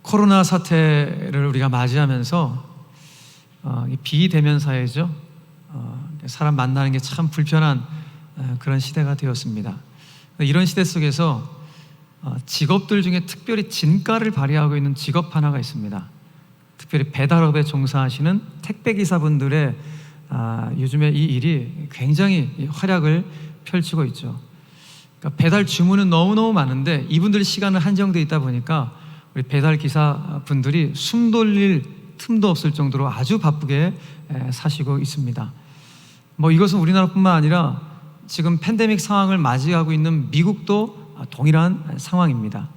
코로나 사태를 우리가 맞이하면서 비대면 사회죠. 사람 만나는 게 참 불편한 그런 시대가 되었습니다. 이런 시대 속에서 직업들 중에 특별히 진가를 발휘하고 있는 직업 하나가 있습니다. 특별히 배달업에 종사하시는 택배기사분들의 요즘에 이 일이 굉장히 활약을 펼치고 있죠. 그러니까 배달 주문은 너무너무 많은데 이분들 시간은 한정되어 있다 보니까 우리 배달기사분들이 숨 돌릴 틈도 없을 정도로 아주 바쁘게 사시고 있습니다. 이것은 우리나라뿐만 아니라 지금 팬데믹 상황을 맞이하고 있는 미국도 동일한 상황입니다.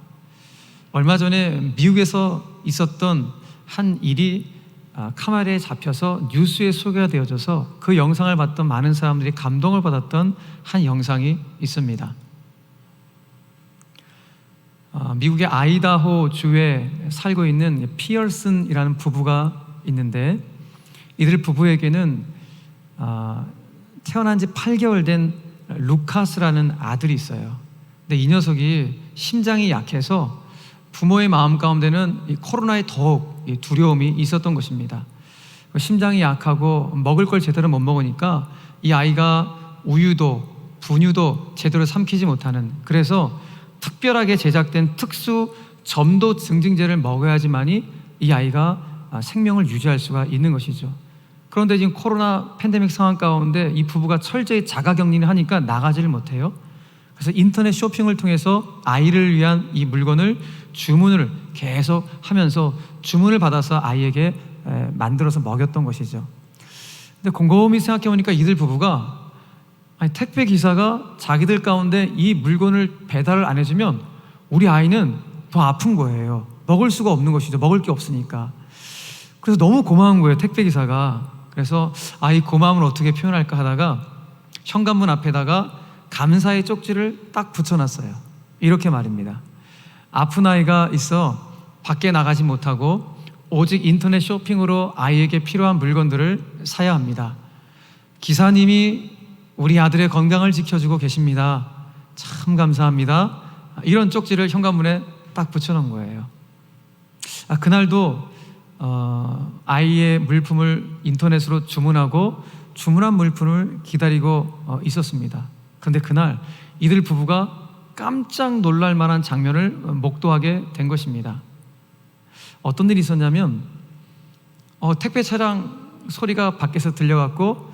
얼마 전에 미국에서 있었던 한 일이 카메라에 잡혀서 뉴스에 소개가 되어져서 그 영상을 봤던 많은 사람들이 감동을 받았던 한 영상이 있습니다. 미국의 아이다호 주에 살고 있는 피어슨이라는 부부가 있는데 이들 부부에게는 태어난 지 8개월 된 루카스라는 아들이 있어요. 근데 이 녀석이 심장이 약해서 부모의 마음 가운데는 이 코로나에 더욱 두려움이 있었던 것입니다. 심장이 약하고 먹을 걸 제대로 못 먹으니까 이 아이가 우유도 분유도 제대로 삼키지 못하는, 그래서 특별하게 제작된 특수 점도 증진제를 먹어야지만이 이 아이가 생명을 유지할 수가 있는 것이죠. 그런데 지금 코로나 팬데믹 상황 가운데 이 부부가 철저히 자가격리를 하니까 나가지를 못해요. 그래서 인터넷 쇼핑을 통해서 아이를 위한 이 물건을 주문을 계속 하면서 주문을 받아서 아이에게 만들어서 먹였던 것이죠. 근데 곰곰이 생각해 보니까 이들 부부가 택배 기사가 자기들 가운데 이 물건을 배달을 안 해주면 우리 아이는 더 아픈 거예요. 먹을 수가 없는 것이죠. 먹을 게 없으니까. 그래서 너무 고마운 거예요, 택배 기사가. 그래서 이 고마움을 어떻게 표현할까 하다가 현관문 앞에다가 감사의 쪽지를 딱 붙여놨어요. 이렇게 말입니다. 아픈 아이가 있어 밖에 나가지 못하고 오직 인터넷 쇼핑으로 아이에게 필요한 물건들을 사야 합니다. 기사님이 우리 아들의 건강을 지켜주고 계십니다. 참 감사합니다. 이런 쪽지를 현관문에 딱 붙여놓은 거예요. 그날도 아이의 물품을 인터넷으로 주문하고 주문한 물품을 기다리고 있었습니다. 그런데 그날 이들 부부가 깜짝 놀랄 만한 장면을 목도하게 된 것입니다. 어떤 일이 있었냐면 택배 차량 소리가 밖에서 들려갖고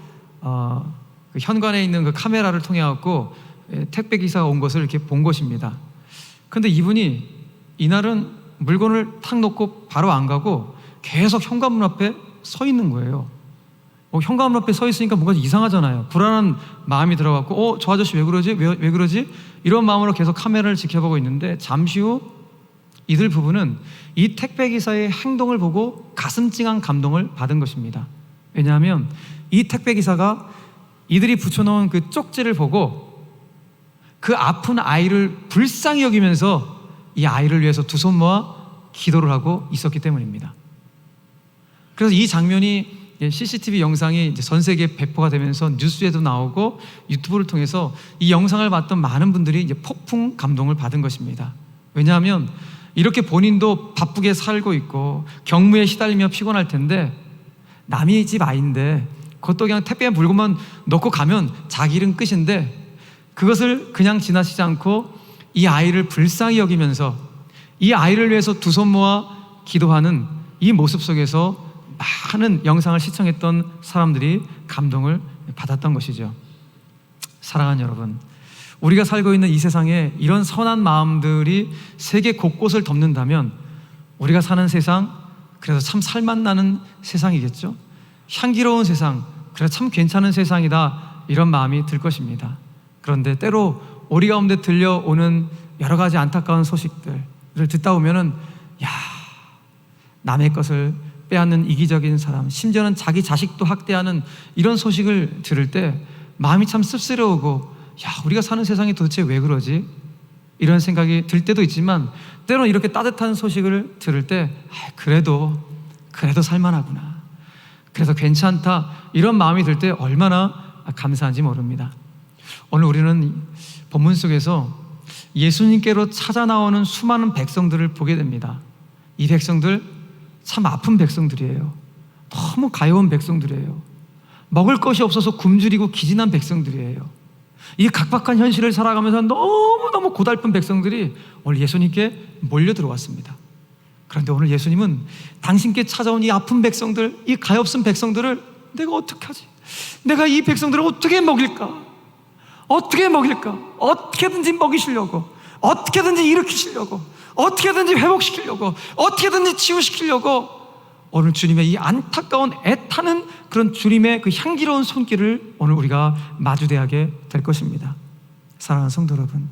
그 현관에 있는 그 카메라를 통해 갖고 택배 기사가 온 것을 이렇게 본 것입니다. 그런데 이분이 이날은 물건을 탁 놓고 바로 안 가고 계속 현관문 앞에 서 있는 거예요. 현관문 앞에 서 있으니까 뭔가 이상하잖아요. 불안한 마음이 들어갖고 저 아저씨 왜 그러지? 왜 그러지? 이런 마음으로 계속 카메라를 지켜보고 있는데 잠시 후 이들 부부는 이 택배기사의 행동을 보고 가슴 찡한 감동을 받은 것입니다. 왜냐하면 이 택배기사가 이들이 붙여놓은 그 쪽지를 보고 그 아픈 아이를 불쌍히 여기면서 이 아이를 위해서 두 손 모아 기도를 하고 있었기 때문입니다. 그래서 이 장면이 CCTV 영상이 이제 전 세계에 배포가 되면서 뉴스에도 나오고 유튜브를 통해서 이 영상을 봤던 많은 분들이 이제 폭풍 감동을 받은 것입니다. 왜냐하면 이렇게 본인도 바쁘게 살고 있고 경무에 시달리며 피곤할 텐데 남의 집 아이인데 그것도 그냥 택배 물건만 넣고 가면 자기 일은 끝인데 그것을 그냥 지나치지 않고 이 아이를 불쌍히 여기면서 이 아이를 위해서 두 손 모아 기도하는 이 모습 속에서 많은 영상을 시청했던 사람들이 감동을 받았던 것이죠. 사랑하는 여러분, 우리가 살고 있는 이 세상에 이런 선한 마음들이 세계 곳곳을 덮는다면 우리가 사는 세상, 그래서 참 살맛나는 세상이겠죠. 향기로운 세상, 그래서 참 괜찮은 세상이다, 이런 마음이 들 것입니다. 그런데 때로 우리 가운데 들려오는 여러 가지 안타까운 소식들을 듣다 보면은 남의 것을 빼앗는 이기적인 사람, 심지어는 자기 자식도 학대하는 이런 소식을 들을 때 마음이 참 씁쓸해오고 우리가 사는 세상이 도대체 왜 그러지? 이런 생각이 들 때도 있지만 때로는 이렇게 따뜻한 소식을 들을 때 그래도 살만하구나, 그래서 괜찮다, 이런 마음이 들 때 얼마나 감사한지 모릅니다. 오늘 우리는 본문 속에서 예수님께로 찾아 나오는 수많은 백성들을 보게 됩니다. 이 백성들 참 아픈 백성들이에요. 너무 가여운 백성들이에요. 먹을 것이 없어서 굶주리고 기진한 백성들이에요. 이 각박한 현실을 살아가면서 너무너무 고달픈 백성들이 오늘 예수님께 몰려 들어왔습니다. 그런데 오늘 예수님은 당신께 찾아온 이 아픈 백성들, 이 가엾은 백성들을 내가 어떻게 하지? 내가 이 백성들을 어떻게 먹일까? 어떻게 먹일까? 어떻게든지 먹이시려고, 어떻게든지 일으키시려고, 어떻게든지 회복시키려고, 어떻게든지 치유시키려고 오늘 주님의 이 안타까운 애타는 그런 주님의 그 향기로운 손길을 오늘 우리가 마주대하게 될 것입니다. 사랑하는 성도 여러분,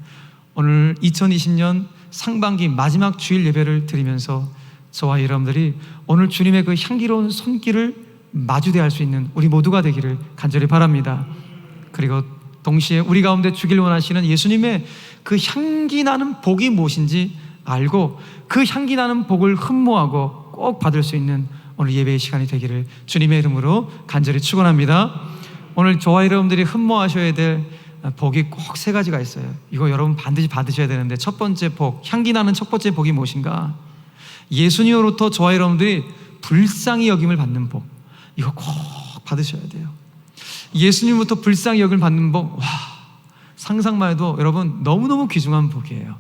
오늘 2020년 상반기 마지막 주일 예배를 드리면서 저와 여러분들이 오늘 주님의 그 향기로운 손길을 마주대할 수 있는 우리 모두가 되기를 간절히 바랍니다. 그리고 동시에 우리 가운데 주길 원하시는 예수님의 그 향기 나는 복이 무엇인지 알고 그 향기 나는 복을 흠모하고 꼭 받을 수 있는 오늘 예배의 시간이 되기를 주님의 이름으로 간절히 축원합니다. 오늘 저와 여러분들이 흠모하셔야 될 복이 꼭 세 가지가 있어요. 이거 여러분 반드시 받으셔야 되는데, 첫 번째 복, 향기 나는 첫 번째 복이 무엇인가? 예수님으로부터 저와 여러분들이 불쌍히 여김을 받는 복, 이거 꼭 받으셔야 돼요. 예수님부터 불쌍히 여김을 받는 복, 와, 상상만 해도 여러분 너무너무 귀중한 복이에요.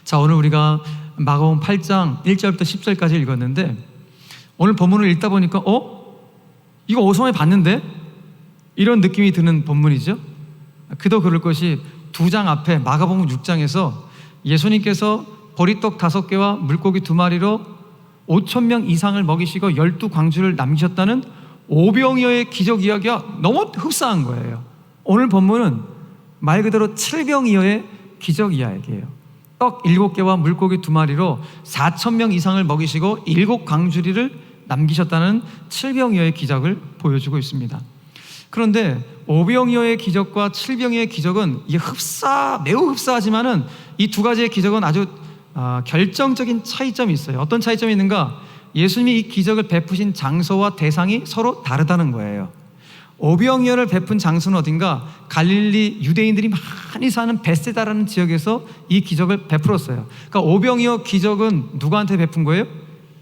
자, 오늘 우리가 마가복음 8장 1절부터 10절까지 읽었는데, 오늘 본문을 읽다 보니까 이거 어디서 봤는데? 이런 느낌이 드는 본문이죠. 그도 그럴 것이 2장 앞에 마가복음 6장에서 예수님께서 보리떡 5개와 물고기 2마리로 5,000명 이상을 먹이시고 12광주를 남기셨다는 오병이어의 기적 이야기가 너무 흡사한 거예요. 오늘 본문은 말 그대로 7병이어의 기적 이야기예요. 떡 7개와 물고기 2마리로 4,000명 이상을 먹이시고 7광주리를 남기셨다는 7병이어의 기적을 보여주고 있습니다. 그런데 오병이어의 기적과 7병이어의 기적은 이게 매우 흡사하지만은 이 두 가지의 기적은 아주 결정적인 차이점이 있어요. 어떤 차이점이 있는가? 예수님이 이 기적을 베푸신 장소와 대상이 서로 다르다는 거예요. 오병이어를 베푼 장소는 어딘가? 갈릴리 유대인들이 많이 사는 베세다라는 지역에서 이 기적을 베풀었어요. 그러니까 오병이어 기적은 누구한테 베푼 거예요?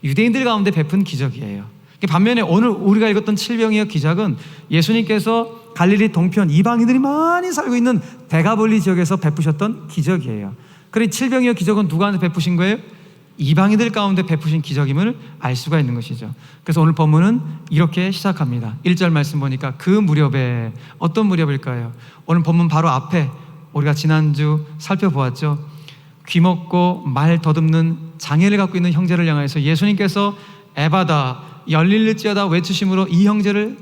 유대인들 가운데 베푼 기적이에요. 반면에 오늘 우리가 읽었던 7병이어 기적은 예수님께서 갈릴리 동편 이방인들이 많이 살고 있는 데가볼리 지역에서 베푸셨던 기적이에요. 그리고 7병이어 기적은 누구한테 베푸신 거예요? 이방인들 가운데 베푸신 기적임을 알 수가 있는 것이죠. 그래서 오늘 본문은 이렇게 시작합니다. 1절 말씀 보니까 그 무렵에, 어떤 무렵일까요? 오늘 본문 바로 앞에 우리가 지난주 살펴보았죠. 귀먹고 말 더듬는 장애를 갖고 있는 형제를 향해서 예수님께서 에바다 열릴지어다 외치심으로 이 형제를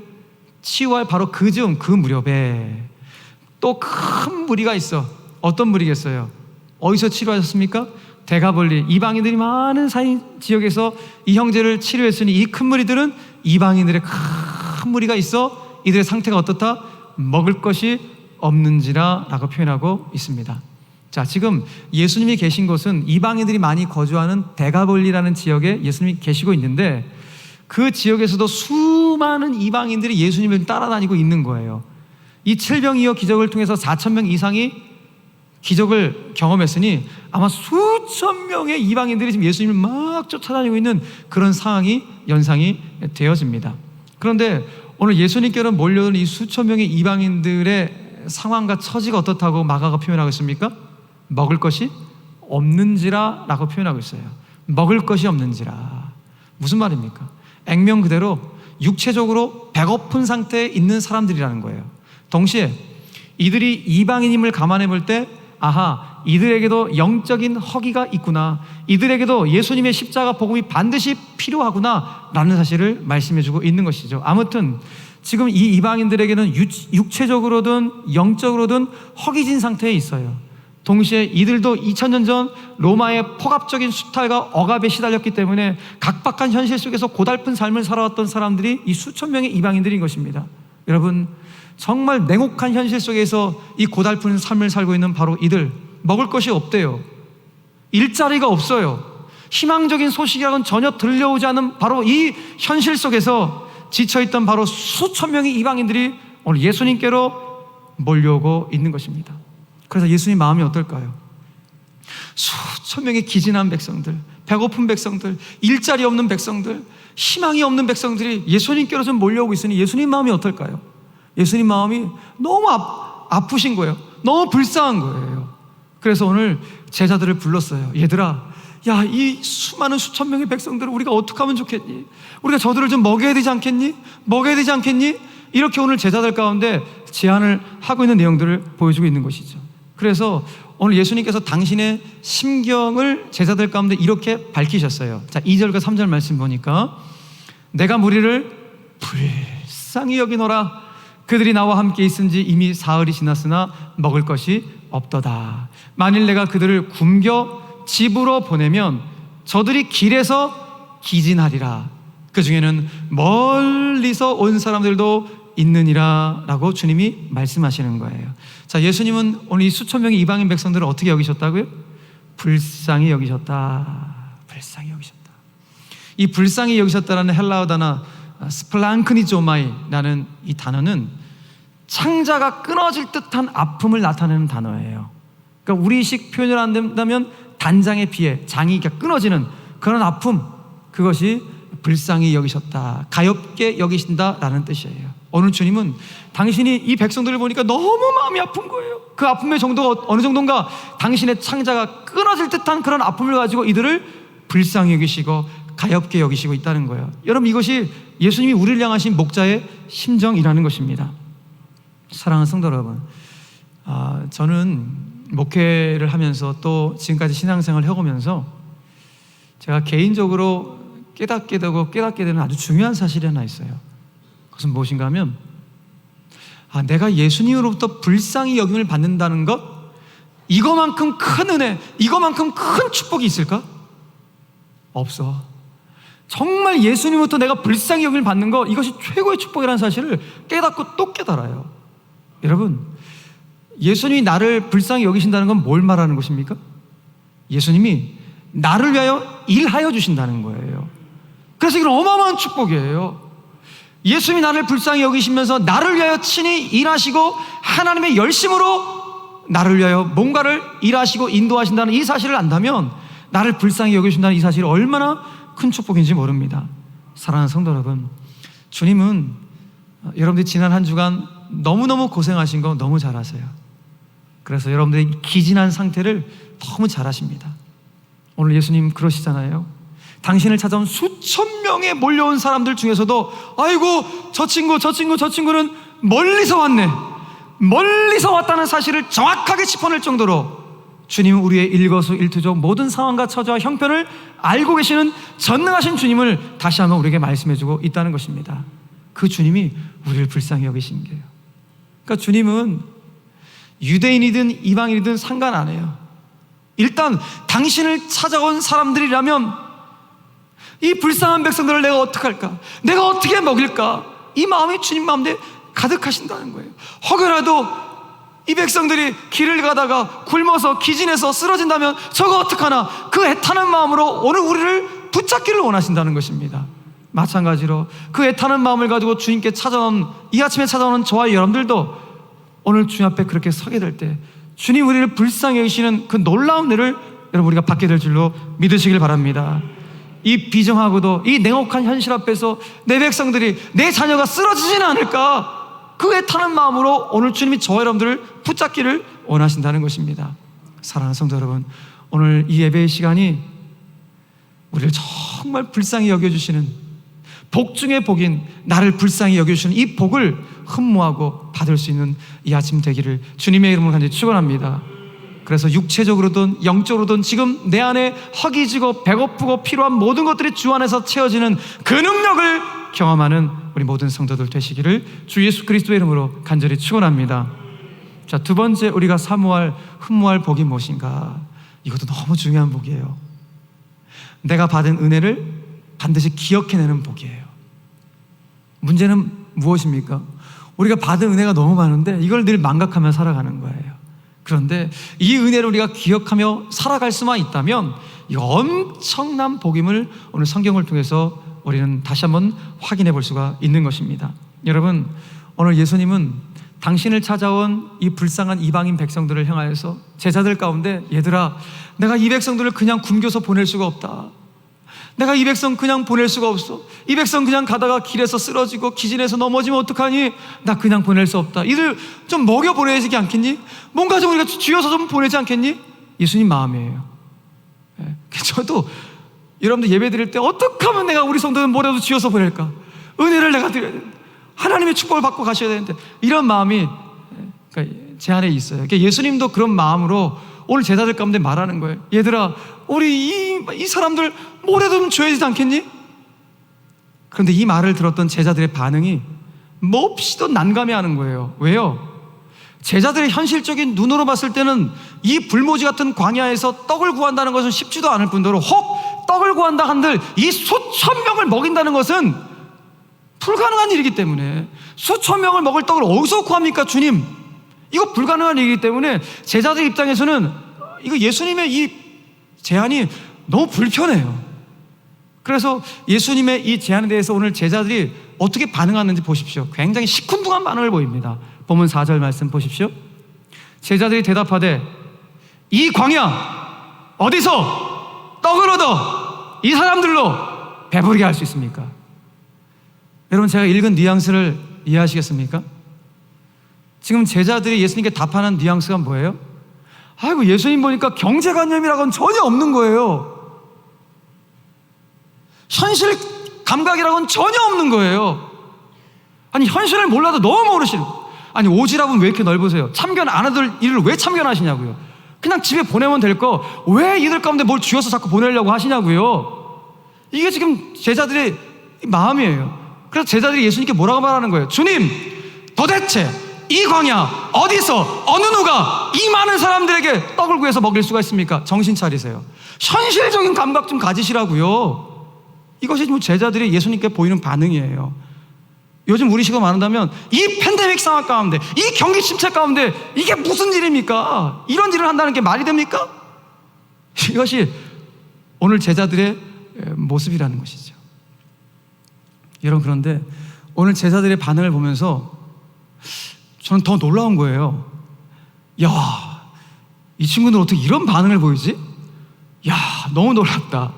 치유할 바로 그 무렵에 또 큰 무리가 있어. 어떤 무리겠어요? 어디서 치료하셨습니까? 데가볼리, 이방인들이 많은 지역에서 이 형제를 치료했으니 이 큰 무리들은 이방인들의 큰 무리가 있어 이들의 상태가 어떻다? 먹을 것이 없는지라 라고 표현하고 있습니다. 자, 지금 예수님이 계신 곳은 이방인들이 많이 거주하는 데가볼리라는 지역에 예수님이 계시고 있는데, 그 지역에서도 수많은 이방인들이 예수님을 따라다니고 있는 거예요. 이 7병이어 기적을 통해서 4,000명 이상이 기적을 경험했으니 아마 수천 명의 이방인들이 지금 예수님을 막 쫓아다니고 있는 그런 상황이 연상이 되어집니다. 그런데 오늘 예수님께로 몰려오는 이 수천 명의 이방인들의 상황과 처지가 어떻다고 마가가 표현하고 있습니까? 먹을 것이 없는지라 라고 표현하고 있어요. 먹을 것이 없는지라. 무슨 말입니까? 액면 그대로 육체적으로 배고픈 상태에 있는 사람들이라는 거예요. 동시에 이들이 이방인임을 감안해 볼 때, 아하, 이들에게도 영적인 허기가 있구나, 이들에게도 예수님의 십자가 복음이 반드시 필요하구나 라는 사실을 말씀해 주고 있는 것이죠. 아무튼 지금 이 이방인들에게는 육체적으로든 영적으로든 허기진 상태에 있어요. 동시에 이들도 2000년 전 로마의 폭압적인 수탈과 억압에 시달렸기 때문에 각박한 현실 속에서 고달픈 삶을 살아왔던 사람들이 이 수천 명의 이방인들인 것입니다. 여러분, 정말 냉혹한 현실 속에서 이 고달픈 삶을 살고 있는 바로 이들, 먹을 것이 없대요. 일자리가 없어요. 희망적인 소식이라고는 전혀 들려오지 않는 바로 이 현실 속에서 지쳐있던 바로 수천 명의 이방인들이 오늘 예수님께로 몰려오고 있는 것입니다. 그래서 예수님 마음이 어떨까요? 수천 명의 기진한 백성들, 배고픈 백성들, 일자리 없는 백성들, 희망이 없는 백성들이 예수님께로 좀 몰려오고 있으니 예수님 마음이 어떨까요? 예수님 마음이 너무 아프신 거예요. 너무 불쌍한 거예요. 그래서 오늘 제자들을 불렀어요. 얘들아, 야, 이 수많은 수천 명의 백성들을 우리가 어떻게 하면 좋겠니? 우리가 저들을 좀 먹여야 되지 않겠니? 먹여야 되지 않겠니? 이렇게 오늘 제자들 가운데 제안을 하고 있는 내용들을 보여주고 있는 것이죠. 그래서 오늘 예수님께서 당신의 심경을 제자들 가운데 이렇게 밝히셨어요. 자, 2절과 3절 말씀 보니까 내가 무리를 불쌍히 여기노라. 그들이 나와 함께 있은지 이미 사흘이 지났으나 먹을 것이 없도다. 만일 내가 그들을 굶겨 집으로 보내면 저들이 길에서 기진하리라. 그 중에는 멀리서 온 사람들도 있느니라 라고 주님이 말씀하시는 거예요. 자, 예수님은 오늘 이 수천 명의 이방인 백성들을 어떻게 여기셨다고요? 불쌍히 여기셨다. 불쌍히 여기셨다. 이 불쌍히 여기셨다라는 헬라어 단어 스플랑크니조마이라는 이 단어는 창자가 끊어질 듯한 아픔을 나타내는 단어예요. 그러니까 우리식 표현을 안 된다면 단장에 비해 장이 끊어지는 그런 아픔, 그것이 불쌍히 여기셨다, 가엾게 여기신다라는 뜻이에요. 오늘 주님은 당신이 이 백성들을 보니까 너무 마음이 아픈 거예요. 그 아픔의 정도가 어느 정도인가, 당신의 창자가 끊어질 듯한 그런 아픔을 가지고 이들을 불쌍히 여기시고 가엾게 여기시고 있다는 거예요. 여러분, 이것이 예수님이 우리를 향하신 목자의 심정이라는 것입니다. 사랑하는 성도 여러분, 저는 목회를 하면서 또 지금까지 신앙생활을 해오면서 제가 개인적으로 깨닫게 되는 아주 중요한 사실이 하나 있어요. 그것은 무엇인가 하면 내가 예수님으로부터 불쌍히 여김을 받는다는 것, 이거만큼 큰 은혜, 이거만큼 큰 축복이 있을까? 없어. 정말 예수님으로부터 내가 불쌍히 여김을 받는 것, 이것이 최고의 축복이라는 사실을 깨닫고 또 깨달아요. 여러분, 예수님이 나를 불쌍히 여기신다는 건 뭘 말하는 것입니까? 예수님이 나를 위하여 일하여 주신다는 거예요. 그래서 이건 어마어마한 축복이에요. 예수님이 나를 불쌍히 여기시면서 나를 위하여 친히 일하시고 하나님의 열심으로 나를 위하여 뭔가를 일하시고 인도하신다는 이 사실을 안다면 나를 불쌍히 여기신다는 이 사실이 얼마나 큰 축복인지 모릅니다. 사랑하는 성도 여러분, 주님은 여러분들이 지난 한 주간 너무너무 고생하신 거 너무 잘 아세요. 그래서 여러분들의 기진한 상태를 너무 잘 아십니다. 오늘 예수님 그러시잖아요. 당신을 찾아온 수천 명의 몰려온 사람들 중에서도 아이고 저 친구는 멀리서 왔네, 멀리서 왔다는 사실을 정확하게 짚어낼 정도로 주님은 우리의 일거수일투족 모든 상황과 처지와 형편을 알고 계시는 전능하신 주님을 다시 한번 우리에게 말씀해주고 있다는 것입니다. 그 주님이 우리를 불쌍히 여기신 거예요. 그러니까 주님은 유대인이든 이방인이든 상관 안 해요. 일단 당신을 찾아온 사람들이라면 이 불쌍한 백성들을 내가 어떡할까, 내가 어떻게 먹일까, 이 마음이 주님 마음에 가득하신다는 거예요. 혹여라도 이 백성들이 길을 가다가 굶어서 기진해서 쓰러진다면 저거 어떡하나, 그 애타는 마음으로 오늘 우리를 붙잡기를 원하신다는 것입니다. 마찬가지로 그 애타는 마음을 가지고 주님께 찾아온, 이 아침에 찾아오는 저와 여러분들도 오늘 주님 앞에 그렇게 서게 될 때 주님 우리를 불쌍히 여기시는 그 놀라운 은혜를 여러분 우리가 받게 될 줄로 믿으시길 바랍니다. 이 비정하고도 이 냉혹한 현실 앞에서 내 백성들이, 내 자녀가 쓰러지지는 않을까, 그 애타는 마음으로 오늘 주님이 저와 여러분들을 붙잡기를 원하신다는 것입니다. 사랑하는 성도 여러분, 오늘 이 예배의 시간이 우리를 정말 불쌍히 여겨주시는 복 중의 복인 나를 불쌍히 여겨주시는 이 복을 흠모하고 받을 수 있는 이 아침 되기를 주님의 이름으로 간절히 축원합니다. 그래서 육체적으로든 영적으로든 지금 내 안에 허기지고 배고프고 필요한 모든 것들이 주 안에서 채워지는 그 능력을 경험하는 우리 모든 성도들 되시기를 주 예수 그리스도의 이름으로 간절히 축원합니다. 자, 두 번째 우리가 사모할 흠모할 복이 무엇인가? 이것도 너무 중요한 복이에요. 내가 받은 은혜를 반드시 기억해내는 복이에요. 문제는 무엇입니까? 우리가 받은 은혜가 너무 많은데 이걸 늘 망각하며 살아가는 거예요. 그런데 이 은혜를 우리가 기억하며 살아갈 수만 있다면 이 엄청난 복임을 오늘 성경을 통해서 우리는 다시 한번 확인해 볼 수가 있는 것입니다. 여러분, 오늘 예수님은 당신을 찾아온 이 불쌍한 이방인 백성들을 향하여서 제자들 가운데, 얘들아, 내가 이 백성들을 그냥 굶겨서 보낼 수가 없다. 내가 이 백성 그냥 보낼 수가 없어. 이 백성 그냥 가다가 길에서 쓰러지고 기진해서 넘어지면 어떡하니? 나 그냥 보낼 수 없다. 이들 좀 먹여 보내야 되지 않겠니? 뭔가 좀 우리가 쥐어서 좀 보내지 않겠니? 예수님 마음이에요. 저도 여러분들 예배 드릴 때 어떻게 하면 내가 우리 성도들 뭐라도 쥐어서 보낼까? 은혜를 내가 드려야 되는데, 하나님의 축복을 받고 가셔야 되는데, 이런 마음이 제 안에 있어요. 예수님도 그런 마음으로 오늘 제자들 가운데 말하는 거예요. 얘들아, 우리 이 사람들 뭐라도 좀 줘야 되지 않겠니? 그런데 이 말을 들었던 제자들의 반응이 몹시도 난감해하는 거예요. 왜요? 제자들의 현실적인 눈으로 봤을 때는 이 불모지 같은 광야에서 떡을 구한다는 것은 쉽지도 않을 뿐더러, 혹 떡을 구한다 한들 이 수천 명을 먹인다는 것은 불가능한 일이기 때문에, 수천 명을 먹을 떡을 어디서 구합니까 주님? 이거 불가능한 일이기 때문에 제자들 입장에서는 이거 예수님의 이 제안이 너무 불편해요. 그래서 예수님의 이 제안에 대해서 오늘 제자들이 어떻게 반응하는지 보십시오. 굉장히 시큰둥한 반응을 보입니다. 본문 4절 말씀 보십시오. 제자들이 대답하되, 이 광야 어디서 떡을 얻어 이 사람들로 배부르게 할 수 있습니까? 여러분, 제가 읽은 뉘앙스를 이해하시겠습니까? 지금 제자들이 예수님께 답하는 뉘앙스가 뭐예요? 아이고, 예수님 보니까 경제관념이라고는 전혀 없는 거예요. 현실 감각이라고는 전혀 없는 거예요. 아니, 현실을 몰라도 너무 모르시는, 아니, 오지랖은 왜 이렇게 넓으세요? 참견 안 하들 일을 왜 참견하시냐고요? 그냥 집에 보내면 될 거 왜 이들 가운데 뭘 쥐어서 자꾸 보내려고 하시냐고요? 이게 지금 제자들의 마음이에요. 그래서 제자들이 예수님께 뭐라고 말하는 거예요? 주님, 도대체 이 광야 어디서 어느 누가 이 많은 사람들에게 떡을 구해서 먹일 수가 있습니까? 정신 차리세요. 현실적인 감각 좀 가지시라고요. 이것이 지금 제자들이 예수님께 보이는 반응이에요. 요즘 우리 식으로 말한다면 이 팬데믹 상황 가운데, 이 경기 침체 가운데 이게 무슨 일입니까? 이런 일을 한다는 게 말이 됩니까? 이것이 오늘 제자들의 모습이라는 것이죠. 여러분, 그런데 오늘 제자들의 반응을 보면서 저는 더 놀라운 거예요. 야, 이 친구들 어떻게 이런 반응을 보이지? 야, 너무 놀랍다.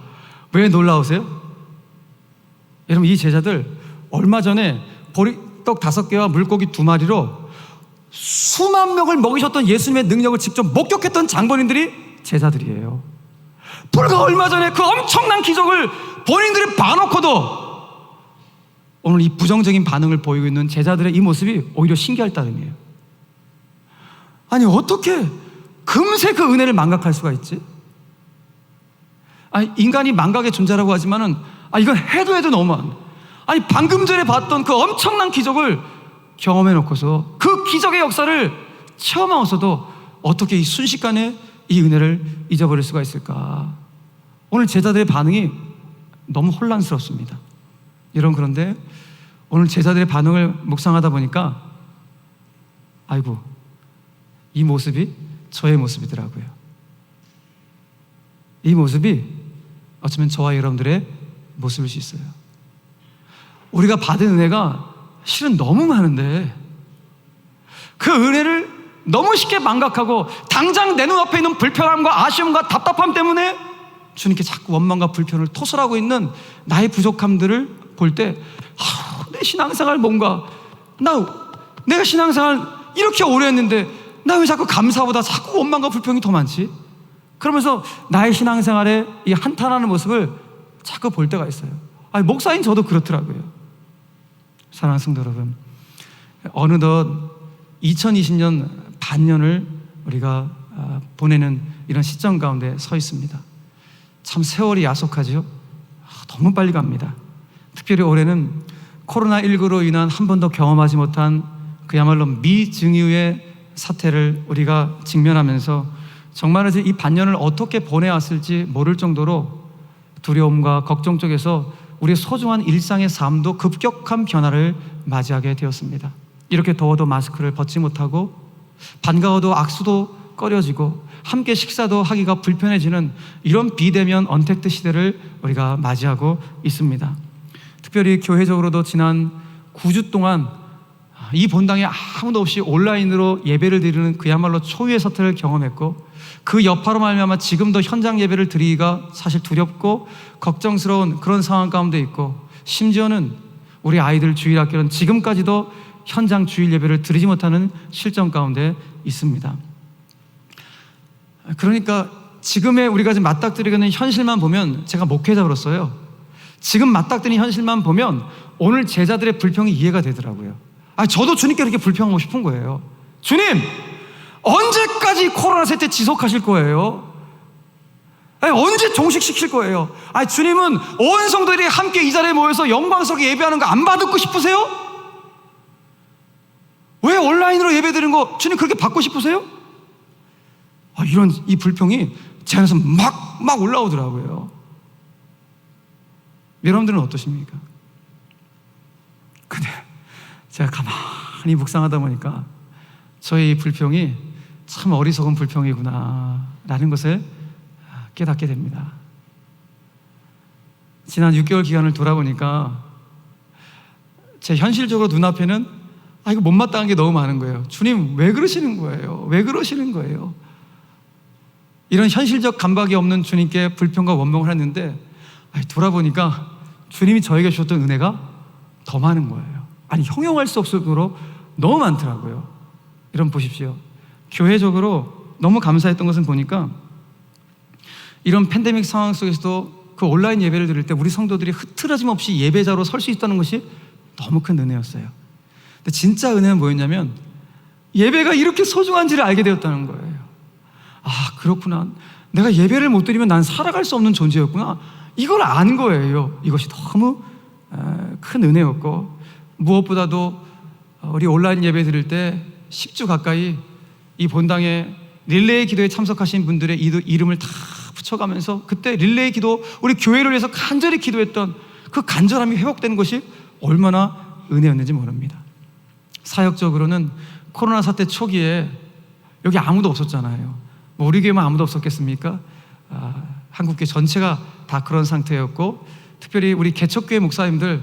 왜 놀라우세요? 여러분, 이 제자들 얼마 전에 보리떡 5개와 물고기 2마리로 수만 명을 먹이셨던 예수님의 능력을 직접 목격했던 장본인들이 제자들이에요. 불과 얼마 전에 그 엄청난 기적을 본인들이 봐놓고도 오늘 이 부정적인 반응을 보이고 있는 제자들의 이 모습이 오히려 신기할 따름이에요. 아니, 어떻게 금세 그 은혜를 망각할 수가 있지? 아니, 인간이 망각의 존재라고 하지만은, 이건 해도 너무한, 아니, 방금 전에 봤던 그 엄청난 기적을 경험해 놓고서 그 기적의 역사를 체험하고서도 어떻게 이 순식간에 이 은혜를 잊어버릴 수가 있을까? 오늘 제자들의 반응이 너무 혼란스럽습니다. 여러분, 그런데 오늘 제자들의 반응을 묵상하다 보니까, 아이고, 이 모습이 저의 모습이더라고요. 이 모습이 어쩌면 저와 여러분들의 모습일 수 있어요. 우리가 받은 은혜가 실은 너무 많은데 그 은혜를 너무 쉽게 망각하고 당장 내 눈앞에 있는 불편함과 아쉬움과 답답함 때문에 주님께 자꾸 원망과 불편을 토설하고 있는 나의 부족함들을 볼 때, 내 신앙생활 뭔가, 내가 신앙생활 이렇게 오래 했는데 나 왜 자꾸 감사보다 자꾸 원망과 불평이 더 많지? 그러면서 나의 신앙생활에 이 한탄하는 모습을 자꾸 볼 때가 있어요. 목사인 저도 그렇더라고요. 사랑하는 성도 여러분, 어느덧 2020년 반년을 우리가 보내는 이런 시점 가운데 서 있습니다. 참 세월이 야속하죠. 너무 빨리 갑니다. 특별히 올해는 코로나19로 인한 한 번도 경험하지 못한 그야말로 미증유의 사태를 우리가 직면하면서 정말 이 반년을 어떻게 보내왔을지 모를 정도로 두려움과 걱정 속에서 우리의 소중한 일상의 삶도 급격한 변화를 맞이하게 되었습니다. 이렇게 더워도 마스크를 벗지 못하고, 반가워도 악수도 꺼려지고, 함께 식사도 하기가 불편해지는 이런 비대면 언택트 시대를 우리가 맞이하고 있습니다. 특별히 교회적으로도 지난 9주 동안 이 본당에 아무도 없이 온라인으로 예배를 드리는 그야말로 초유의 사태를 경험했고, 그 여파로 말미암아 지금도 현장 예배를 드리기가 사실 두렵고 걱정스러운 그런 상황 가운데 있고, 심지어는 우리 아이들 주일학교는 지금까지도 현장 주일 예배를 드리지 못하는 실정 가운데 있습니다. 그러니까 지금의 우리가 지금 맞닥뜨리고 있는 현실만 보면, 제가 목회자로서요, 지금 맞닥뜨리는 현실만 보면 오늘 제자들의 불평이 이해가 되더라고요. 저도 주님께 그렇게 불평하고 싶은 거예요. 주님, 언제까지 코로나 사태 지속하실 거예요? 언제 종식시킬 거예요? 주님은 온 성도들이 함께 이 자리에 모여서 영광스럽게 예배하는 거 안 받고 싶으세요? 왜 온라인으로 예배 드리는 거 주님 그렇게 받고 싶으세요? 이런 이 불평이 제 안에서 막 올라오더라고요. 여러분들은 어떠십니까? 근데 제가 가만히 묵상하다 보니까 저의 불평이 참 어리석은 불평이구나 라는 것을 깨닫게 됩니다. 지난 6개월 기간을 돌아보니까 제 현실적으로 눈앞에는 이거 못마땅한 게 너무 많은 거예요. 주님 왜 그러시는 거예요? 왜 그러시는 거예요? 이런 현실적 감각이 없는 주님께 불평과 원망을 했는데, 돌아보니까 주님이 저에게 주셨던 은혜가 더 많은 거예요. 형용할 수 없을 정도로 너무 많더라고요. 여러분 보십시오. 교회적으로 너무 감사했던 것은 보니까 이런 팬데믹 상황 속에서도 그 온라인 예배를 드릴 때 우리 성도들이 흐트러짐 없이 예배자로 설 수 있다는 것이 너무 큰 은혜였어요. 근데 진짜 은혜는 뭐였냐면, 예배가 이렇게 소중한지를 알게 되었다는 거예요. 그렇구나. 내가 예배를 못 드리면 난 살아갈 수 없는 존재였구나. 이걸 안 거예요. 이것이 너무 큰 은혜였고, 무엇보다도 우리 온라인 예배 드릴 때 10주 가까이 이 본당에 릴레이 기도에 참석하신 분들의 이름을 다 붙여가면서 그때 릴레이 기도, 우리 교회를 위해서 간절히 기도했던 그 간절함이 회복되는 것이 얼마나 은혜였는지 모릅니다. 사역적으로는 코로나 사태 초기에 여기 아무도 없었잖아요. 우리 교회만 아무도 없었겠습니까? 한국교회 전체가 다 그런 상태였고, 특별히 우리 개척교회 목사님들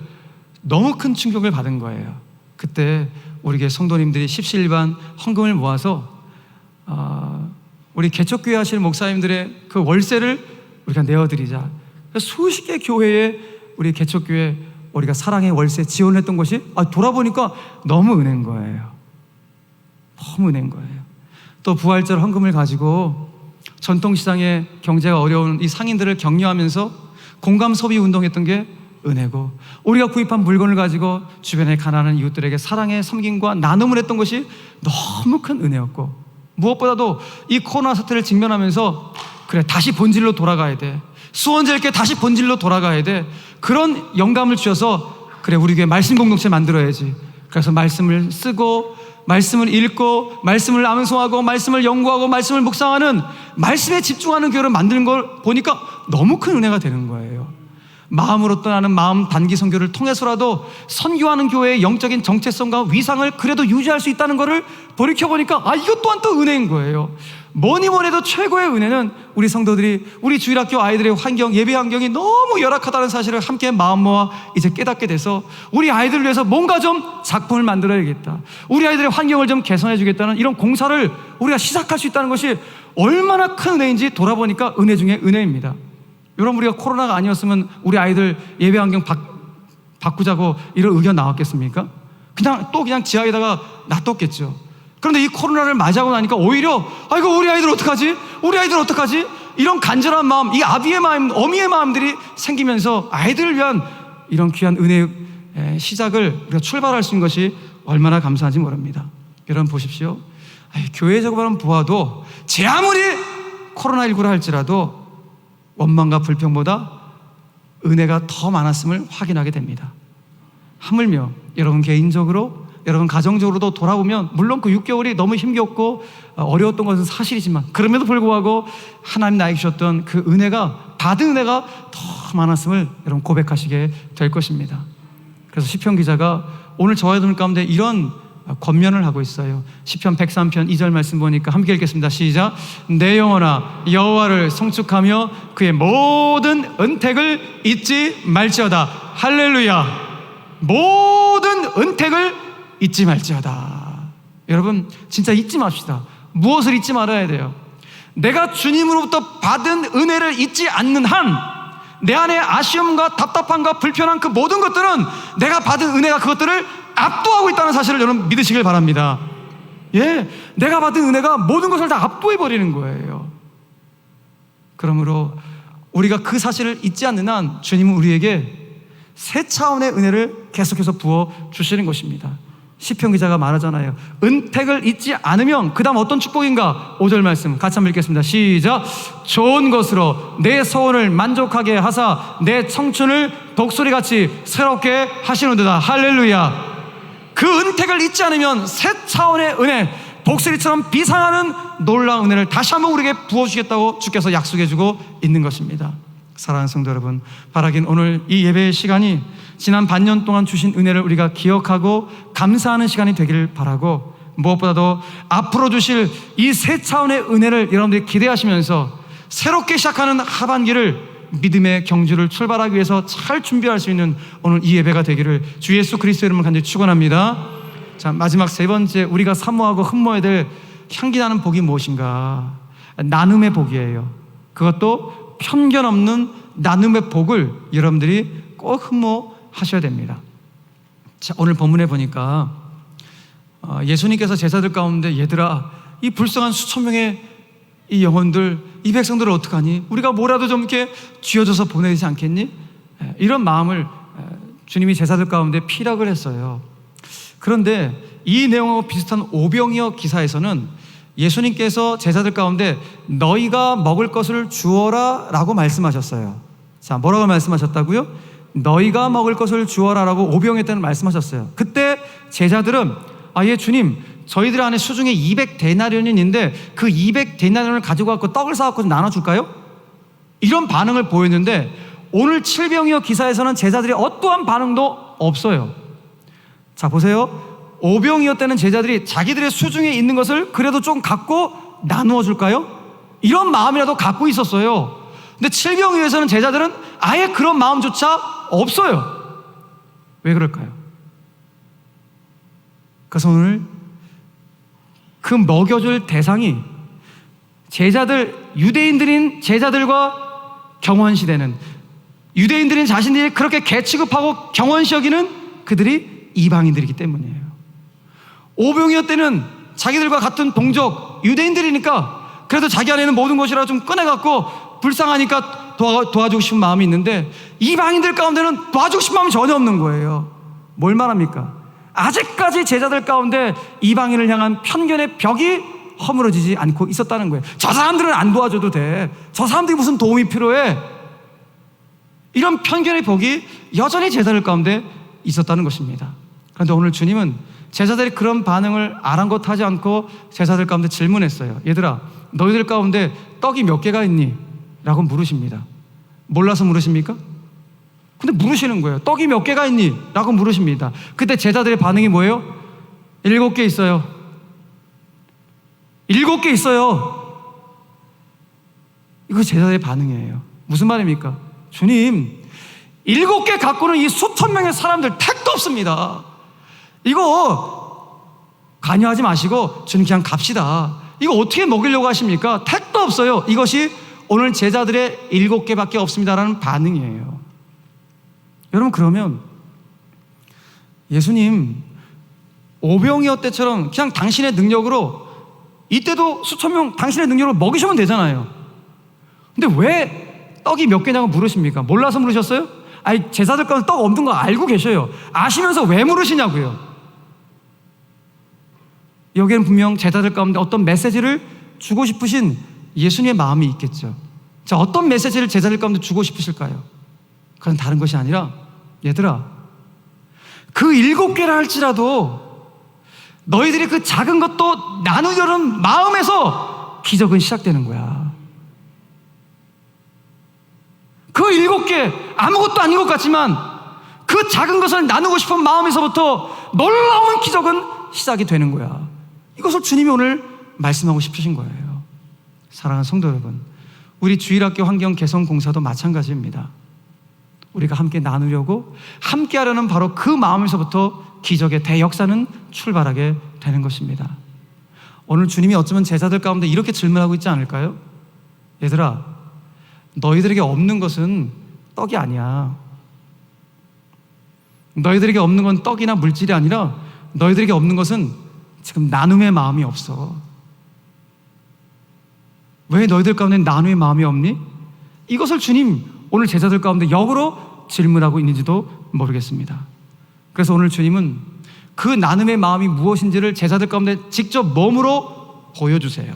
너무 큰 충격을 받은 거예요. 그때 우리 교회 성도님들이 십시일반 헌금을 모아서 우리 개척교회 하실 목사님들의 그 월세를 우리가 내어드리자. 수십 개 교회에 우리 개척교회 우리가 사랑의 월세 지원했던 것이 돌아보니까 너무 은혜인 거예요. 너무 은혜인 거예요. 또 부활절 헌금을 가지고 전통시장의 경제가 어려운 이 상인들을 격려하면서 공감 소비 운동했던 게 은혜고, 우리가 구입한 물건을 가지고 주변에 가난한 이웃들에게 사랑의 섬김과 나눔을 했던 것이 너무 큰 은혜였고, 무엇보다도 이 코로나 사태를 직면하면서 그래 다시 본질로 돌아가야 돼, 수원제일교회 다시 본질로 돌아가야 돼, 그런 영감을 주셔서 그래 우리 교회 말씀 공동체 만들어야지. 그래서 말씀을 쓰고 말씀을 읽고 말씀을 암송하고 말씀을 연구하고 말씀을 묵상하는, 말씀에 집중하는 교회를 만드는 걸 보니까 너무 큰 은혜가 되는 거예요. 마음으로 떠나는 마음 단기 선교를 통해서라도 선교하는 교회의 영적인 정체성과 위상을 그래도 유지할 수 있다는 것을 돌이켜보니까 이것 또한 또 은혜인 거예요. 뭐니 해도 최고의 은혜는 우리 성도들이, 우리 주일학교 아이들의 환경, 예배 환경이 너무 열악하다는 사실을 함께 마음 모아 이제 깨닫게 돼서 우리 아이들을 위해서 뭔가 좀 작품을 만들어야겠다, 우리 아이들의 환경을 좀 개선해 주겠다는 이런 공사를 우리가 시작할 수 있다는 것이 얼마나 큰 은혜인지 돌아보니까 은혜 중에 은혜입니다. 여러분, 우리가 코로나가 아니었으면 우리 아이들 예배 환경 바꾸자고 이런 의견 나왔겠습니까? 그냥 지하에다가 놔뒀겠죠. 그런데 이 코로나를 맞이하고 나니까 오히려 이거 우리 아이들 어떡하지? 우리 아이들 어떡하지? 이런 간절한 마음, 이 아비의 마음, 어미의 마음들이 생기면서 아이들을 위한 이런 귀한 은혜의 시작을 우리가 출발할 수 있는 것이 얼마나 감사한지 모릅니다. 여러분 보십시오. 교회적으로만 보아도 제 아무리 코로나19라 할지라도 원망과 불평보다 은혜가 더 많았음을 확인하게 됩니다. 하물며 여러분 개인적으로, 여러분 가정적으로도 돌아보면 물론 그 6개월이 너무 힘겹고 어려웠던 것은 사실이지만 그럼에도 불구하고 하나님 나에게 주셨던 그 은혜가, 받은 은혜가 더 많았음을 여러분 고백하시게 될 것입니다. 그래서 시편 기자가 오늘 저와 여러분 가운데 이런 권면을 하고 있어요. 시편 103편 2절 말씀 보니까 함께 읽겠습니다. 시작. 내 영혼아 여호와를 송축하며 그의 모든 은택을 잊지 말지어다. 할렐루야. 모든 은택을 잊지 말지어다. 여러분, 진짜 잊지 맙시다. 무엇을 잊지 말아야 돼요? 내가 주님으로부터 받은 은혜를 잊지 않는 한 내 안에 아쉬움과 답답함과 불편한 그 모든 것들은 내가 받은 은혜가 그것들을 압도하고 있다는 사실을 여러분 믿으시길 바랍니다. 예, 내가 받은 은혜가 모든 것을 다 압도해버리는 거예요. 그러므로 우리가 그 사실을 잊지 않는 한 주님은 우리에게 새 차원의 은혜를 계속해서 부어주시는 것입니다. 시편 기자가 말하잖아요. 은택을 잊지 않으면 그 다음 어떤 축복인가? 5절 말씀 같이 한번 읽겠습니다. 시작. 좋은 것으로 내 소원을 만족하게 하사 내 청춘을 독수리같이 새롭게 하시는도다. 할렐루야. 그 은택을 잊지 않으면 새 차원의 은혜, 독수리처럼 비상하는 놀라운 은혜를 다시 한번 우리에게 부어주겠다고 주께서 약속해주고 있는 것입니다. 사랑하는 성도 여러분, 바라긴 오늘 이 예배의 시간이 지난 반년 동안 주신 은혜를 우리가 기억하고 감사하는 시간이 되기를 바라고, 무엇보다도 앞으로 주실 이 새 차원의 은혜를 여러분들이 기대하시면서 새롭게 시작하는 하반기를 믿음의 경주를 출발하기 위해서 잘 준비할 수 있는 오늘 이 예배가 되기를 주 예수 그리스도 이름으로 간절히 축원합니다. 자, 마지막 세 번째, 우리가 사모하고 흠모해야 될 향기나는 복이 무엇인가? 나눔의 복이에요. 그것도 편견 없는 나눔의 복을 여러분들이 꼭 흠모하셔야 됩니다. 자, 오늘 본문에 보니까 예수님께서 제자들 가운데 얘들아, 이 불쌍한 수천 명의 이 영혼들, 이 백성들을 어떡하니? 우리가 뭐라도 좀 이렇게 쥐어줘서 보내야 되지 않겠니? 이런 마음을 주님이 제자들 가운데 피력을 했어요. 그런데 이 내용하고 비슷한 오병이어 기사에서는 예수님께서 제자들 가운데 너희가 먹을 것을 주어라 라고 말씀하셨어요. 자, 뭐라고 말씀하셨다고요? 너희가 먹을 것을 주어라 라고 오병이어 때는 말씀하셨어요. 그때 제자들은 예 주님, 저희들 안에 수중에 200데나리온인데 그 200데나리온을 가지고 갖고 떡을 사갖고 나눠줄까요? 이런 반응을 보였는데 오늘 칠병이어 기사에서는 제자들이 어떠한 반응도 없어요. 자, 보세요. 오병이어 때는 제자들이 자기들의 수중에 있는 것을 그래도 좀 갖고 나누어 줄까요? 이런 마음이라도 갖고 있었어요. 근데 칠병이어에서는 제자들은 아예 그런 마음조차 없어요. 왜 그럴까요? 그래서 오늘 그 먹여줄 대상이 제자들, 유대인들인 제자들과 경원시되는, 유대인들인 자신들이 그렇게 개취급하고 경원시 여기는 그들이 이방인들이기 때문이에요. 오병이어 때는 자기들과 같은 동족 유대인들이니까 그래도 자기 안에 있는 모든 것이라 좀 꺼내갖고 불쌍하니까 도와주고 싶은 마음이 있는데, 이방인들 가운데는 도와주고 싶은 마음이 전혀 없는 거예요. 뭘 말합니까? 아직까지 제자들 가운데 이방인을 향한 편견의 벽이 허물어지지 않고 있었다는 거예요. 저 사람들은 안 도와줘도 돼, 저 사람들이 무슨 도움이 필요해, 이런 편견의 벽이 여전히 제자들 가운데 있었다는 것입니다. 그런데 오늘 주님은 제자들이 그런 반응을 아랑곳하지 않고 제자들 가운데 질문했어요. 얘들아, 너희들 가운데 떡이 몇 개가 있니? 라고 물으십니다. 몰라서 물으십니까? 근데 물으시는 거예요. 떡이 몇 개가 있니? 라고 물으십니다. 그때 제자들의 반응이 뭐예요? 7개 있어요. 7개 있어요. 이거 제자들의 반응이에요. 무슨 말입니까? 주님, 7개 갖고는 이 수천 명의 사람들 택도 없습니다. 이거 관여하지 마시고 주님 그냥 갑시다. 이거 어떻게 먹이려고 하십니까? 택도 없어요. 이것이 오늘 제자들의 7개밖에 없습니다라는 반응이에요. 여러분, 그러면 예수님 오병이어 때처럼 그냥 당신의 능력으로, 이때도 수천 명 당신의 능력으로 먹이시면 되잖아요. 근데 왜 떡이 몇 개냐고 물으십니까? 몰라서 물으셨어요? 아니, 제자들 가운데 떡 없는 거 알고 계셔요. 아시면서 왜 물으시냐고요. 여기에는 분명 제자들 가운데 어떤 메시지를 주고 싶으신 예수님의 마음이 있겠죠. 자, 어떤 메시지를 제자들 가운데 주고 싶으실까요? 그건 다른 것이 아니라, 얘들아, 그 7개라 할지라도 너희들이 그 작은 것도 나누려는 마음에서 기적은 시작되는 거야. 그 7개 아무것도 아닌 것 같지만 그 작은 것을 나누고 싶은 마음에서부터 놀라운 기적은 시작이 되는 거야. 이것을 주님이 오늘 말씀하고 싶으신 거예요. 사랑하는 성도 여러분, 우리 주일학교 환경 개선 공사도 마찬가지입니다. 우리가 함께 나누려고 함께 하려는 바로 그 마음에서부터 기적의 대역사는 출발하게 되는 것입니다. 오늘 주님이 어쩌면 제자들 가운데 이렇게 질문하고 있지 않을까요? 얘들아, 너희들에게 없는 것은 떡이 아니야. 너희들에게 없는 건 떡이나 물질이 아니라 너희들에게 없는 것은 지금 나눔의 마음이 없어. 왜 너희들 가운데 나눔의 마음이 없니? 이것을 주님 오늘 제자들 가운데 역으로 질문하고 있는지도 모르겠습니다. 그래서 오늘 주님은 그 나눔의 마음이 무엇인지를 제자들 가운데 직접 몸으로 보여주세요.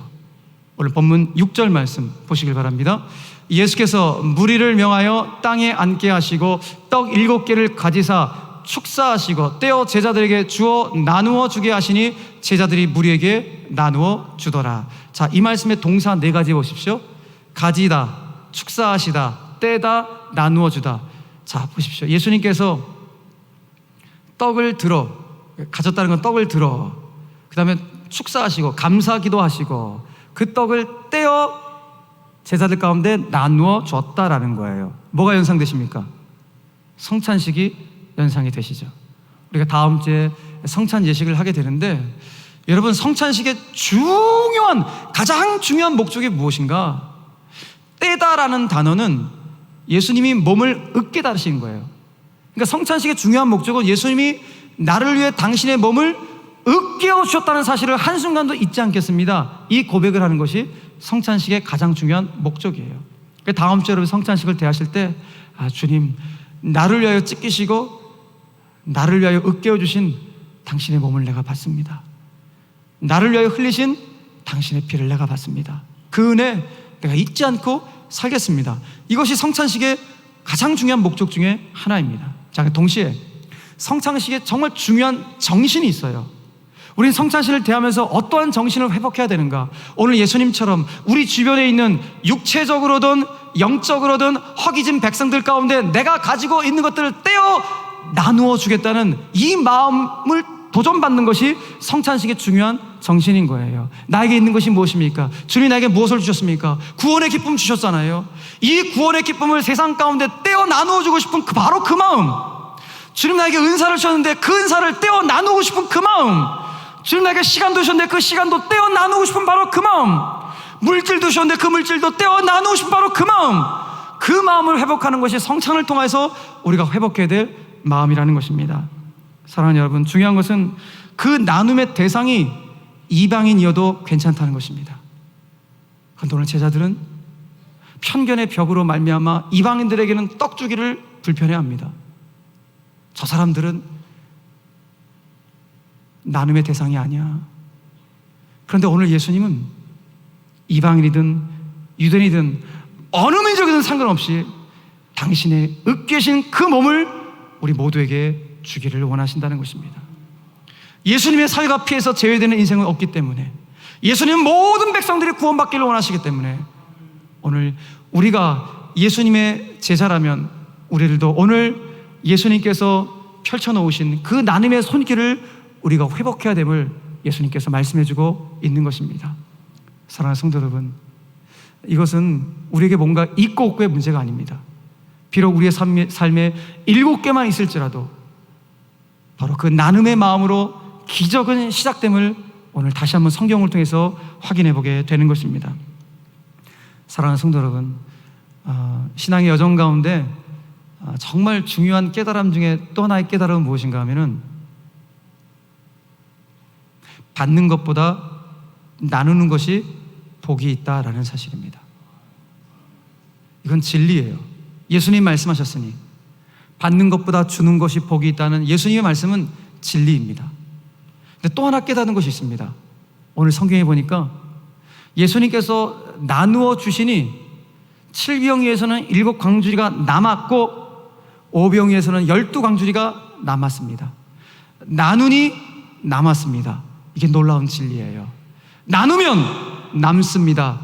오늘 본문 6절 말씀 보시길 바랍니다. 예수께서 무리를 명하여 땅에 앉게 하시고 떡 7개를 가지사 축사하시고 떼어 제자들에게 주어 나누어 주게 하시니 제자들이 무리에게 나누어 주더라. 자, 이 말씀의 동사 4가지 보십시오. 가지다, 축사하시다, 떼다, 나누어 주다. 자, 보십시오. 예수님께서 떡을 들어, 가졌다는 건 떡을 들어, 그 다음에 축사하시고 감사기도 하시고 그 떡을 떼어 제자들 가운데 나누어 줬다라는 거예요. 뭐가 연상되십니까? 성찬식이 연상이 되시죠. 우리가 다음 주에 성찬 예식을 하게 되는데, 여러분, 성찬식의 가장 중요한 목적이 무엇인가? 떼다라는 단어는 예수님이 몸을 으깨다 하신 거예요. 그러니까 성찬식의 중요한 목적은 예수님이 나를 위해 당신의 몸을 으깨어 주셨다는 사실을 한순간도 잊지 않겠습니다. 이 고백을 하는 것이 성찬식의 가장 중요한 목적이에요. 그러니까 다음 주에 여러분 성찬식을 대하실 때, 주님, 나를 위하여 찢기시고 나를 위하여 으깨어 주신 당신의 몸을 내가 받습니다. 나를 위하여 흘리신 당신의 피를 내가 받습니다. 그 은혜 내가 잊지 않고 살겠습니다. 이것이 성찬식의 가장 중요한 목적 중에 하나입니다. 자, 동시에 성찬식에 정말 중요한 정신이 있어요. 우린 성찬식을 대하면서 어떠한 정신을 회복해야 되는가? 오늘 예수님처럼 우리 주변에 있는 육체적으로든 영적으로든 허기진 백성들 가운데 내가 가지고 있는 것들을 떼어 나누어 주겠다는 이 마음을 도전받는 것이 성찬식의 중요한 정신인 거예요. 나에게 있는 것이 무엇입니까? 주님이 나에게 무엇을 주셨습니까? 구원의 기쁨 주셨잖아요. 이 구원의 기쁨을 세상 가운데 떼어 나누어 주고 싶은 바로 그 마음. 주님 나에게 은사를 주셨는데 그 은사를 떼어 나누고 싶은 그 마음. 주님 나에게 시간도 주셨는데 그 시간도 떼어 나누고 싶은 바로 그 마음. 물질도 주셨는데 그 물질도 떼어 나누고 싶은 바로 그 마음. 그 마음을 회복하는 것이 성찬을 통해서 우리가 회복해야 될 마음이라는 것입니다. 사랑하는 여러분, 중요한 것은 그 나눔의 대상이 이방인이어도 괜찮다는 것입니다. 그런데 오늘 제자들은 편견의 벽으로 말미암아 이방인들에게는 떡 주기를 불편해합니다. 저 사람들은 나눔의 대상이 아니야. 그런데 오늘 예수님은 이방인이든 유대인이든 어느 민족이든 상관없이 당신의 으깨신 그 몸을 우리 모두에게 주기를 원하신다는 것입니다. 예수님의 살과 피에서 제외되는 인생은 없기 때문에, 예수님은 모든 백성들이 구원받기를 원하시기 때문에, 오늘 우리가 예수님의 제자라면 우리들도 오늘 예수님께서 펼쳐놓으신 그 나눔의 손길을 우리가 회복해야 됨을 예수님께서 말씀해주고 있는 것입니다. 사랑하는 성도 여러분, 이것은 우리에게 뭔가 있고 없고의 문제가 아닙니다. 비록 우리의 삶에 7개만 있을지라도 바로 그 나눔의 마음으로 기적은 시작됨을 오늘 다시 한번 성경을 통해서 확인해 보게 되는 것입니다. 사랑하는 성도 여러분, 신앙의 여정 가운데 정말 중요한 깨달음 중에 또 하나의 깨달음은 무엇인가 하면은, 받는 것보다 나누는 것이 복이 있다라는 사실입니다. 이건 진리예요. 예수님 말씀하셨으니 받는 것보다 주는 것이 복이 있다는 예수님의 말씀은 진리입니다. 근데 또 하나 깨닫는 것이 있습니다. 오늘 성경에 보니까 예수님께서 나누어 주시니 7병이에서는 7광주리가 남았고 5병이에서는 12광주리가 남았습니다. 나누니 남았습니다. 이게 놀라운 진리예요. 나누면 남습니다.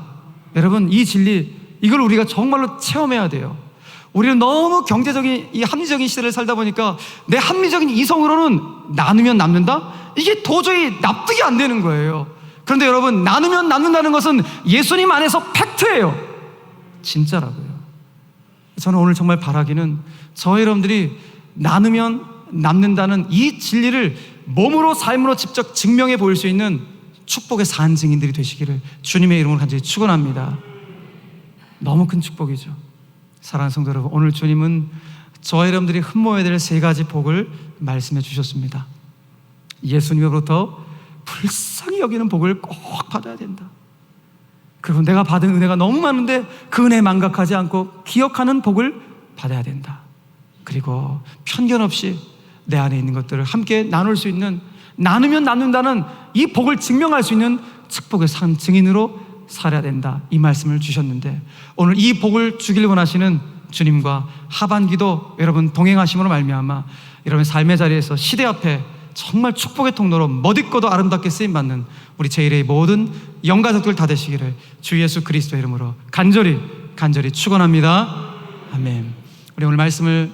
여러분, 이 진리, 이걸 우리가 정말로 체험해야 돼요. 우리는 너무 경제적인 이 합리적인 시대를 살다 보니까 내 합리적인 이성으로는 나누면 남는다? 이게 도저히 납득이 안 되는 거예요. 그런데 여러분, 나누면 남는다는 것은 예수님 안에서 팩트예요. 진짜라고요. 저는 오늘 정말 바라기는 저와 여러분들이 나누면 남는다는 이 진리를 몸으로 삶으로 직접 증명해 보일 수 있는 축복의 산 증인들이 되시기를 주님의 이름으로 간절히 축원합니다. 너무 큰 축복이죠. 사랑하는 성도 여러분, 오늘 주님은 저와 여러분들이 흠모해야 될 세 가지 복을 말씀해 주셨습니다. 예수님으로부터 불쌍히 여기는 복을 꼭 받아야 된다. 그리고 내가 받은 은혜가 너무 많은데 그 은혜에 망각하지 않고 기억하는 복을 받아야 된다. 그리고 편견 없이 내 안에 있는 것들을 함께 나눌 수 있는, 나누면 나눈다는 이 복을 증명할 수 있는 축복의 산 증인으로 살아야 된다, 이 말씀을 주셨는데, 오늘 이 복을 주길 원하시는 주님과 하반기도 여러분 동행하심으로 말미암아 여러분 삶의 자리에서 시대 앞에 정말 축복의 통로로 멋있고도 아름답게 쓰임받는 우리 제1의 모든 영가족들 다 되시기를 주 예수 그리스도의 이름으로 간절히 축원합니다. 아멘. 우리 오늘 말씀을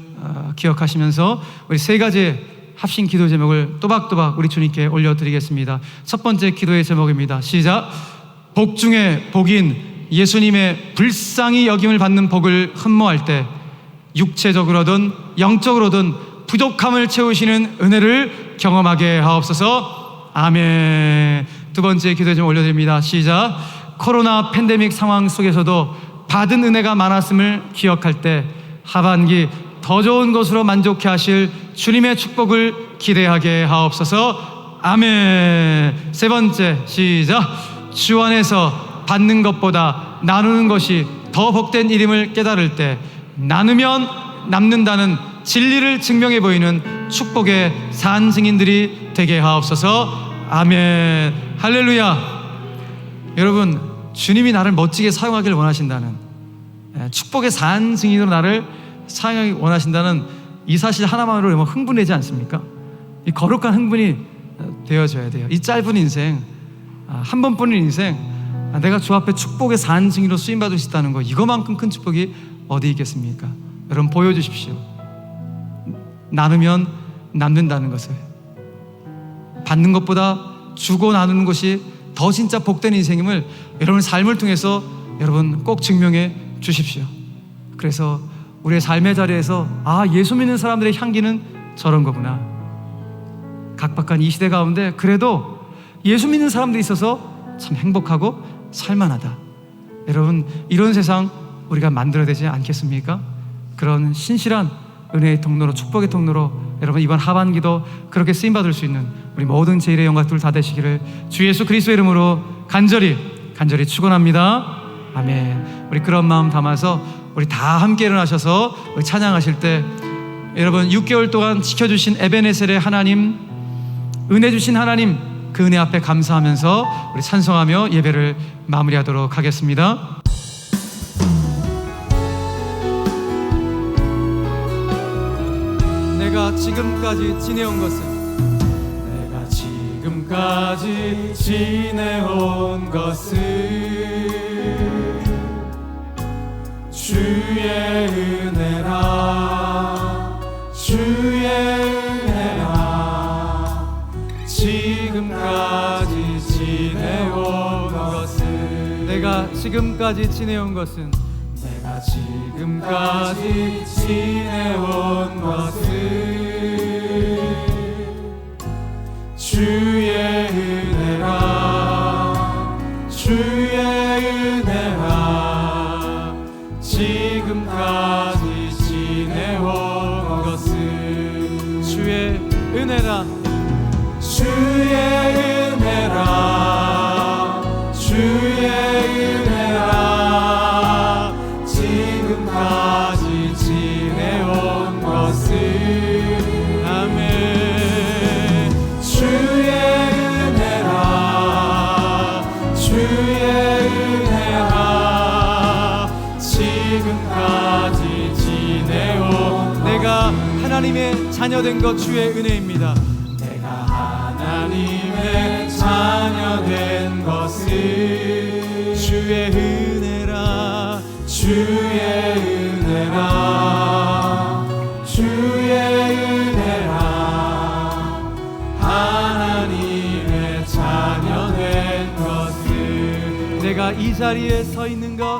기억하시면서 우리 세 가지 합심 기도 제목을 또박또박 우리 주님께 올려드리겠습니다. 첫 번째 기도의 제목입니다. 시작. 복 중에 복인 예수님의 불쌍히 여김을 받는 복을 흠모할 때 육체적으로든 영적으로든 부족함을 채우시는 은혜를 경험하게 하옵소서. 아멘. 두 번째 기도 좀 올려드립니다. 시작. 코로나 팬데믹 상황 속에서도 받은 은혜가 많았음을 기억할 때 하반기 더 좋은 것으로 만족해 하실 주님의 축복을 기대하게 하옵소서. 아멘. 세 번째 시작. 주 안에서 받는 것보다 나누는 것이 더 복된 일임을 깨달을 때 나누면 남는다는 진리를 증명해 보이는 축복의 산 증인들이 되게 하옵소서. 아멘. 할렐루야. 여러분, 주님이 나를 멋지게 사용하기를 원하신다는, 축복의 산 증인으로 나를 사용하기 원하신다는 이 사실 하나만으로 흥분되지 않습니까? 이 거룩한 흥분이 되어져야 돼요. 이 짧은 인생, 한 번뿐인 인생, 내가 주 앞에 축복의 산 증인으로 쓰임받을 수 있다는 거, 이거만큼 큰 축복이 어디 있겠습니까? 여러분 보여주십시오. 나누면 남는다는 것을, 받는 것보다 주고 나누는 것이 더 진짜 복된 인생임을 여러분 삶을 통해서 여러분 꼭 증명해 주십시오. 그래서 우리의 삶의 자리에서 예수 믿는 사람들의 향기는 저런 거구나, 각박한 이 시대 가운데 그래도 예수 믿는 사람들이 있어서 참 행복하고 살만하다. 여러분, 이런 세상 우리가 만들어야 되지 않겠습니까? 그런 신실한 은혜의 통로로, 축복의 통로로 여러분 이번 하반기도 그렇게 쓰임받을 수 있는 우리 모든 제1의 영광들 다 되시기를 주 예수 그리스도의 이름으로 간절히 축원합니다. 아멘. 우리 그런 마음 담아서 우리 다 함께 일어나셔서 우리 찬양하실 때 여러분 6개월 동안 지켜주신 에베네셀의 하나님, 은혜 주신 하나님, 그 은혜 앞에 감사하면서 우리 찬송하며 예배를 마무리하도록 하겠습니다. 내가 지금까지 지내온 것은 주의 은혜라 지금까지 지내온 것은 내가 지금까지 지내온 것은 주의 은혜라 지금까지 지내온 것은 주의 은혜라 지금까지 지내온 것은 아멘. 주의 은혜라 지금까지 지내온 내가 하나님의 자녀된 것 주의 은혜입니다. 내가 하나님의 자녀된 것은 주의 은혜라 하나님의 자녀된 것은 내가 이 자리에 서 있는 것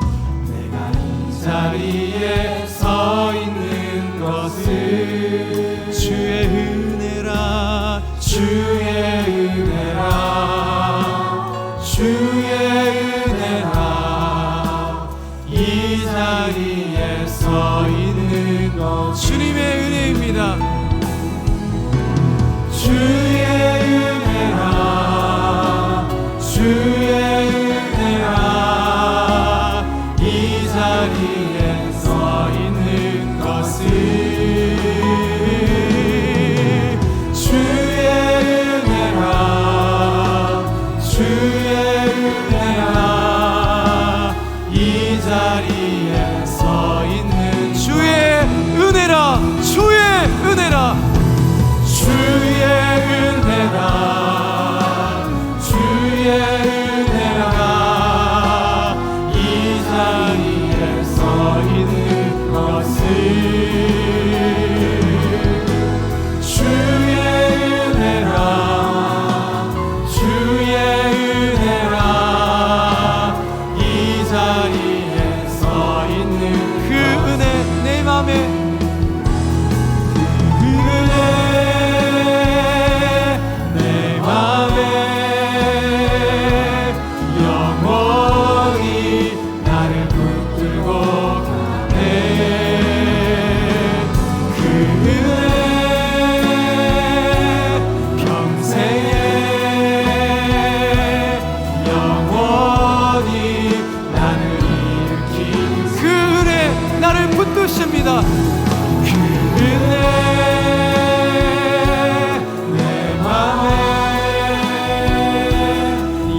자리에 서 있는 것은 주의 은혜라 주의 은혜라 주의 은혜라 이 자리에 서 있는 것 주님의 은혜입니다. 주의 은혜라 주의 은혜라 이 자리에 서 있는 것은 주의 은혜라 주의 은혜라 이 자리에 서 있는 주의 은혜라 주의 은혜라 주의 은혜라 주의 은혜라 이 자리에 서 있는 것은 주의 은혜라 주의 은혜라 이 자리에 서 있는 그 은혜 내 맘에 붙드십니다. 그 은혜 내 맘에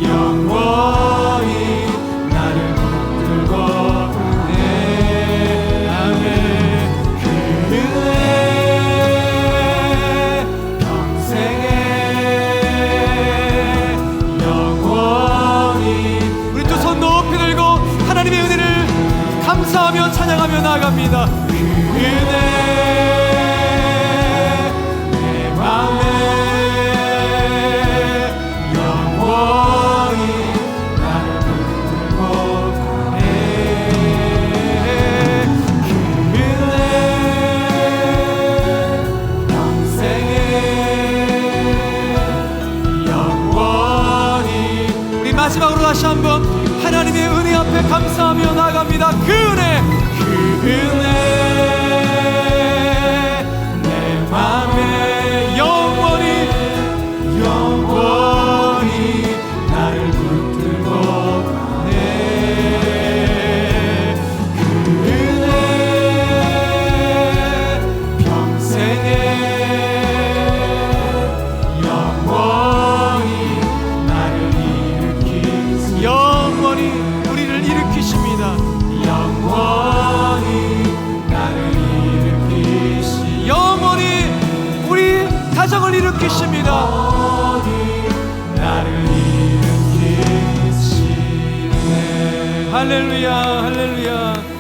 영원히 나를 붙들고 가네. 아멘. 그 은혜 평생에 영원히 우리 두 손 높이 들고 하나님의 은혜를 감사하며 찬양하며 나아갑니다. 그 은혜 내 맘에 영원히 나를 붙들고 가네. 그 은혜 평생에 영원히 우리 마지막으로 다시 한번 하나님의 은혜 앞에 감사하며 나아갑니다. 그 은혜 내 맘에 영원히 나를 붙들고 가네. 그 은혜 평생에 영원히 나를 일으키시 영원히 우리를 일으키십니다. 영원히 나를 일으키시 영원히 우리 가정을 일으키십니다. 영원히 나를 일으키시네. 할렐루야 할렐루야.